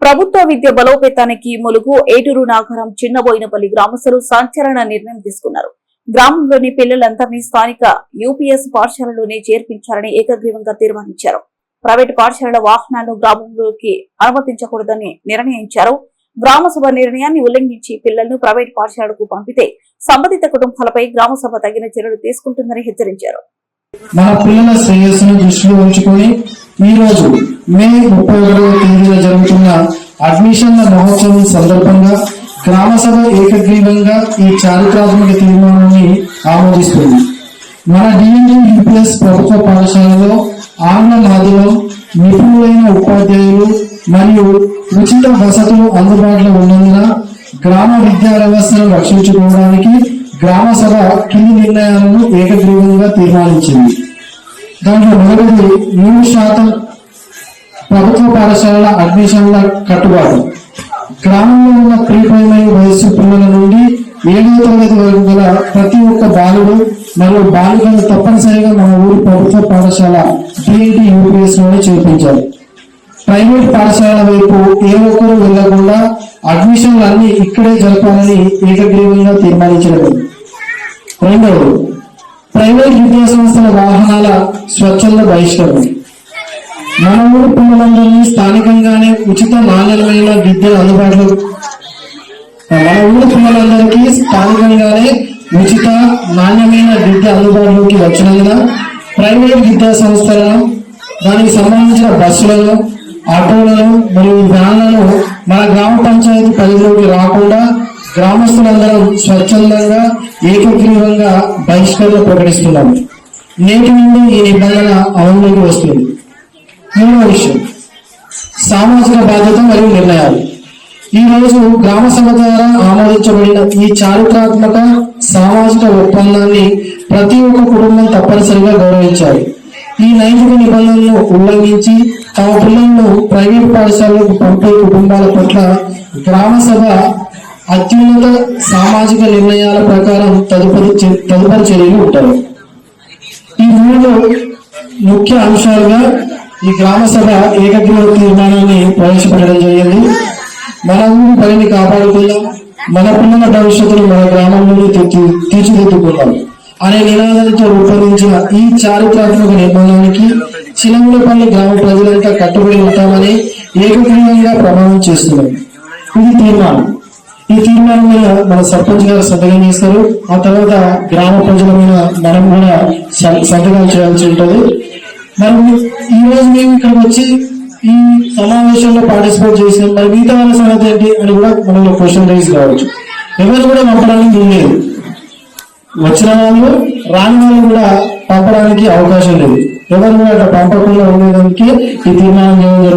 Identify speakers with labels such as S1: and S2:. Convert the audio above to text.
S1: ప్రభుత్వ విద్య బలోపేతానికి ములుగు ఏటూరు నాగరం చిన్నబోయినపల్లి గ్రామస్తులు సంచలన నిర్ణయం తీసుకున్నారు. గ్రామంలోని పిల్లలందరినీ స్థానిక యూపీఎస్ పాఠశాలలోనే చేర్పించాలని ఏకగ్రీవంగా తీర్మానించారు. ప్రైవేటు పాఠశాలల వాహనాలను గ్రామంలోకి అనుమతించకూడదని నిర్ణయించారు. గ్రామసభ నిర్ణయాన్ని ఉల్లంఘించి పిల్లలను ప్రైవేటు పాఠశాలకు పంపితే సంబంధిత కుటుంబాలపై గ్రామసభ తగిన చర్యలు తీసుకుంటుందని హెచ్చరించారు.
S2: మన పిల్లల శ్రేయస్సును దృష్టిలో ఉంచుకొని ఈ రోజు మే 31వ తేదీన జరుగుతున్న అడ్మిషన్ల మహోత్సవం సందర్భంగా గ్రామసభ ఏకగ్రీవంగా ఈ చారిత్రాత్మక తీర్మానాన్ని ఆమోదిస్తుంది. మన డిఎన్డి యూపీఎస్ ప్రభుత్వ పాఠశాలలో ఆంగ్ల మాధ్యమం, నిపుణులైన ఉపాధ్యాయులు మరియు ఉచిత వసతులు అందుబాటులో ఉన్నందున గ్రామ విద్యా వ్యవస్థను రక్షించుకోవడానికి గ్రామసభ కింది నిర్ణయాలను ఏకగ్రీవంగా తీర్మానించింది. దాంట్లో మొదటిది 100% ప్రభుత్వ పాఠశాలల అడ్మిషన్ల కట్టుబాటు. గ్రామంలో ఉన్న ప్రీ ప్రైమరీ వయస్సు పిల్లల నుండి 7వ తరగతి వరకు గల ప్రతి ఒక్క బాలుడు మరియు బాలికలు తప్పనిసరిగా మన ఊరి ప్రభుత్వ పాఠశాల డిఎన్డి యూపీఎస్ లోనే చేర్పించారు. ప్రైవేట్ పాఠశాలల వైపు ఏ ఒక్కరూ వెళ్లకుండా అడ్మిషన్లు అన్ని ఇక్కడే జరపాలని ఏకగ్రీవంగా తీర్మానించడం. రెండవది, ప్రైవేట్ విద్యా సంస్థల వాహనాల స్వచ్ఛంద బహిష్కరణ. మన ఊరి పిల్లలందరినీ స్థానికంగానే ఉచిత నాణ్యమైన విద్య అందుబాటులో వచ్చినందున ప్రైవేట్ విద్యా సంస్థలను, దానికి సంబంధించిన బస్సులను, ఆటోలను మరియు వ్యాన్లను మన గ్రామ పంచాయతీ పరిధిలోకి రాకుండా గ్రామస్తులందరం స్వచ్ఛందంగా ఏకగ్రీవంగా బహిష్కరణ ప్రకటిస్తున్నాము. నేటి నుండి ఈ నిబంధన అమలులోకి వస్తుంది. మూడవ విషయం, సామాజిక బాధ్యత మరియు నిర్ణయాలు. ఈ రోజు గ్రామ సభ ద్వారా ఆమోదించబడిన ఈ చారిత్రాత్మక సామాజిక ఒప్పందాన్ని ప్రతి ఒక్క కుటుంబం తప్పనిసరిగా గౌరవించాలి. ఈ నైతిక నిబంధనలను ఉల్లంఘించి తమ పిల్లలను ప్రైవేట్ పాఠశాలకు పంపే కుటుంబాల పట్ల గ్రామ సభ అత్యున్నత సామాజిక నిర్ణయాల ప్రకారం తదుపరి చర్యలు ఉంటాయి. ఈ 3 ముఖ్య అంశాలుగా ఈ గ్రామ సభ ఏకగ్రీవ తీర్మానాన్ని ప్రవేశపెట్టడం జరిగింది. మన ఊరి పనిని కాపాడుకుందాం, మన పిల్లల భవిష్యత్తును మన గ్రామంలోనే తీర్చిదిద్దుకుందాం అనే నినాదంతో రూపొందించిన ఈ చారిత్రాత్మక నిర్మాణానికి చిలములపల్లి గ్రామ ప్రజలంతా కట్టుబడి ఉంటామని ఏకగ్రీవంగా ప్రమాణం చేస్తున్నాం. ఇది తీర్మానం. ఈ తీర్మానం మీద మన సర్పంచ్ గారు సంతకం చేస్తారు. ఆ తర్వాత గ్రామ ప్రజల మీద మనం కూడా సంతకాలు చేయాల్సి ఉంటుంది. మరి ఈ రోజు మేము ఇక్కడికి వచ్చి ఈ సమావేశంలో పార్టిసిపేట్ చేసిన మరి మిగతా వాళ్ళ సంగతి ఏంటి అని కూడా మనలో క్వశ్చన్ రైజ్ కావచ్చు. ఎవరు కూడా పంపడానికి లేదు, వచ్చిన వాళ్ళు రాని వాళ్ళు కూడా పంపడానికి అవకాశం లేదు. ఎవరు కూడా అట్లా పంపకుండా ఉండేదానికి ఈ తీర్మానం చేయడం